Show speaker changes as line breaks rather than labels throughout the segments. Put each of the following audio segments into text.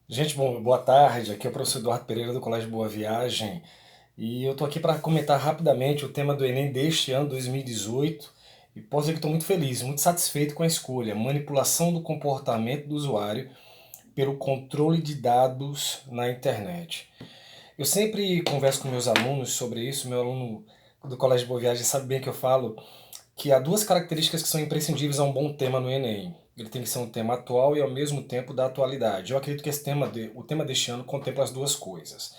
Gente, bom, boa tarde. Aqui é o professor Eduardo Pereira do Colégio Boa Viagem e eu estou aqui para comentar rapidamente o tema do Enem deste ano, 2018, e posso dizer que estou muito feliz, muito satisfeito com a escolha: manipulação do comportamento do usuário pelo controle de dados na internet. Eu sempre converso com meus alunos sobre isso. Meu aluno do Colégio Boa Viagem sabe bem que eu falo que há duas características que são imprescindíveis a um bom tema no Enem. Ele tem que ser um tema atual e ao mesmo tempo da atualidade. Eu acredito que o tema deste ano contempla as duas coisas.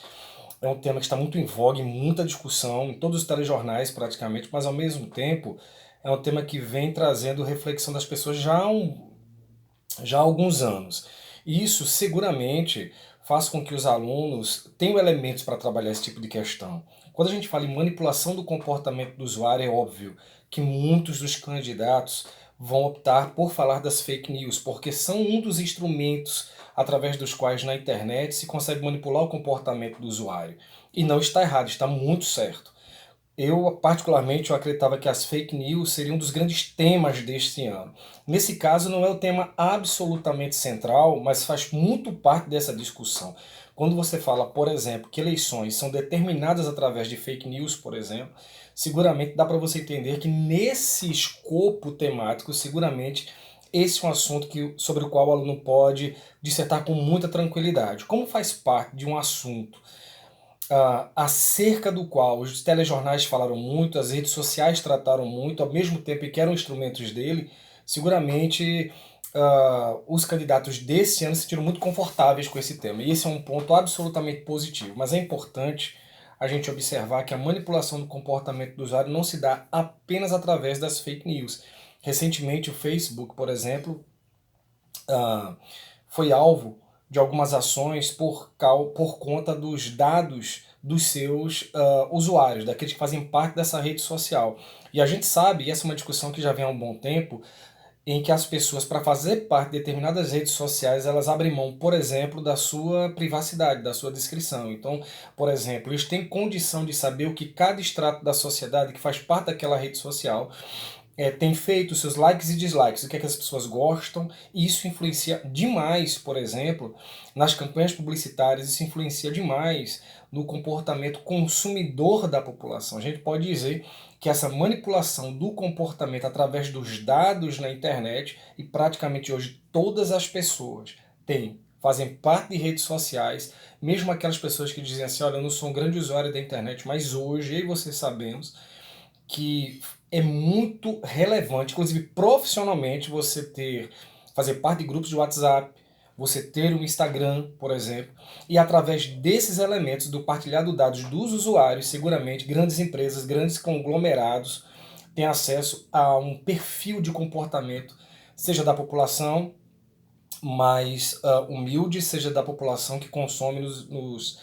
É um tema que está muito em voga, em muita discussão, em todos os telejornais praticamente, mas ao mesmo tempo é um tema que vem trazendo reflexão das pessoas já há alguns anos. E isso seguramente faz com que os alunos tenham elementos para trabalhar esse tipo de questão. Quando a gente fala em manipulação do comportamento do usuário, é óbvio que muitos dos candidatos vão optar por falar das fake news, porque são um dos instrumentos através dos quais na internet se consegue manipular o comportamento do usuário. E não está errado, está muito certo. Particularmente, eu acreditava que as fake news seriam um dos grandes temas deste ano. Nesse caso, não é o tema absolutamente central, mas faz muito parte dessa discussão. Quando você fala, por exemplo, que eleições são determinadas através de fake news, por exemplo, seguramente dá para você entender que nesse escopo temático, seguramente esse é um assunto sobre o qual o aluno pode dissertar com muita tranquilidade. Como faz parte de um assunto acerca do qual os telejornais falaram muito, as redes sociais trataram muito, ao mesmo tempo em que eram instrumentos dele, seguramente os candidatos desse ano se sentiram muito confortáveis com esse tema. E esse é um ponto absolutamente positivo. Mas é importante a gente observar que a manipulação do comportamento do usuário não se dá apenas através das fake news. Recentemente, o Facebook, por exemplo, ah, foi alvo de algumas ações por conta dos dados dos seus usuários, daqueles que fazem parte dessa rede social. E a gente sabe, e essa é uma discussão que já vem há um bom tempo, em que as pessoas, para fazer parte de determinadas redes sociais, elas abrem mão, por exemplo, da sua privacidade, da sua descrição. Então, por exemplo, eles têm condição de saber o que cada extrato da sociedade que faz parte daquela rede social tem feito, seus likes e dislikes, o que é que as pessoas gostam, e isso influencia demais, por exemplo, nas campanhas publicitárias, isso influencia demais no comportamento consumidor da população. A gente pode dizer que essa manipulação do comportamento através dos dados na internet, e praticamente hoje todas as pessoas fazem parte de redes sociais, mesmo aquelas pessoas que dizem assim, olha, eu não sou um grande usuário da internet, mas hoje eu e você sabemos que é muito relevante, inclusive profissionalmente, fazer parte de grupos de WhatsApp, você ter um Instagram, por exemplo, e através desses elementos do partilhado de dados dos usuários, seguramente grandes empresas, grandes conglomerados têm acesso a um perfil de comportamento, seja da população mais humilde, seja da população que consome nos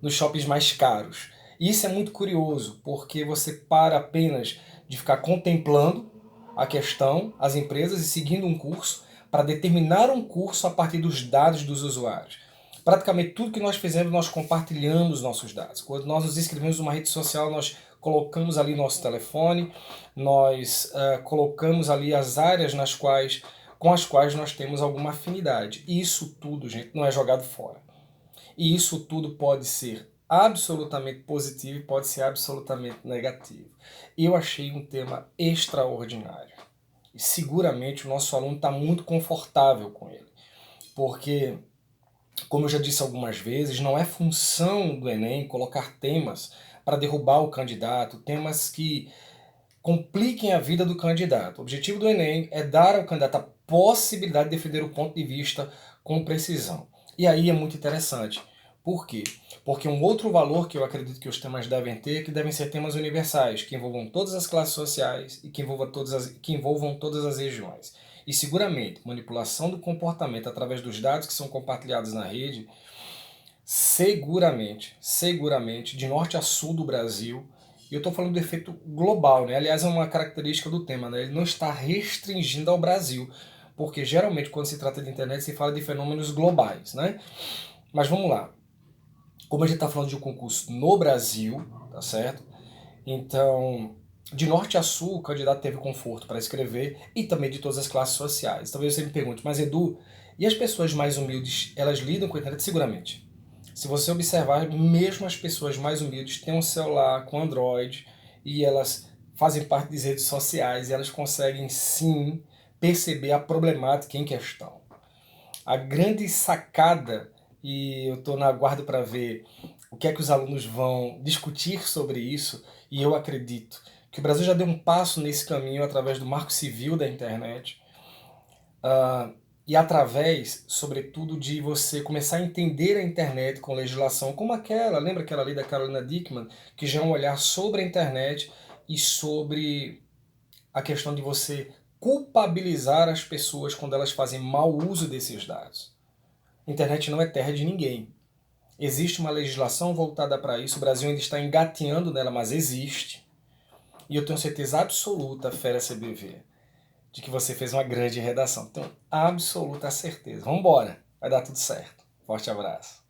shoppings mais caros. E isso é muito curioso, porque você para apenas de ficar contemplando a questão, as empresas e seguindo um curso, para determinar um curso a partir dos dados dos usuários. Praticamente tudo que nós fizemos, nós compartilhamos nossos dados. Quando nós nos inscrevemos numa rede social, nós colocamos ali nosso telefone, nós colocamos ali as áreas com as quais nós temos alguma afinidade. E isso tudo, gente, não é jogado fora. E isso tudo pode ser absolutamente positivo e pode ser absolutamente negativo. Eu achei um tema extraordinário. E seguramente o nosso aluno está muito confortável com ele. Porque, como eu já disse algumas vezes, não é função do Enem colocar temas para derrubar o candidato, temas que compliquem a vida do candidato. O objetivo do Enem é dar ao candidato a possibilidade de defender o ponto de vista com precisão. E aí é muito interessante. Por quê? Porque um outro valor que eu acredito que os temas devem ter é que devem ser temas universais, que envolvam todas as classes sociais e que envolvam todas as regiões. E seguramente, manipulação do comportamento através dos dados que são compartilhados na rede, seguramente, de norte a sul do Brasil, e eu estou falando do efeito global, né? Aliás, é uma característica do tema, né? Ele não está restringindo ao Brasil, porque geralmente quando se trata de internet se fala de fenômenos globais, né? Mas vamos lá. Como a gente está falando de um concurso no Brasil, tá certo? Então, de norte a sul, o candidato teve conforto para escrever e também de todas as classes sociais. Talvez você me pergunte, mas Edu, E as pessoas mais humildes, elas lidam com a internet seguramente. Se você observar, mesmo as pessoas mais humildes têm um celular com Android e elas fazem parte das redes sociais e elas conseguem sim perceber a problemática em questão. A grande sacada, e eu estou na aguardo para ver o que é que os alunos vão discutir sobre isso, e eu acredito que o Brasil já deu um passo nesse caminho através do Marco Civil da internet, e através, sobretudo, de você começar a entender a internet com legislação como aquela, lembra aquela lei da Carolina Dickmann, que já é um olhar sobre a internet e sobre a questão de você culpabilizar as pessoas quando elas fazem mau uso desses dados. A internet não é terra de ninguém. Existe uma legislação voltada para isso, o Brasil ainda está engateando nela, mas existe. E eu tenho certeza absoluta, Fera CBV, de que você fez uma grande redação. Tenho absoluta certeza. Vamos embora, vai dar tudo certo. Forte abraço.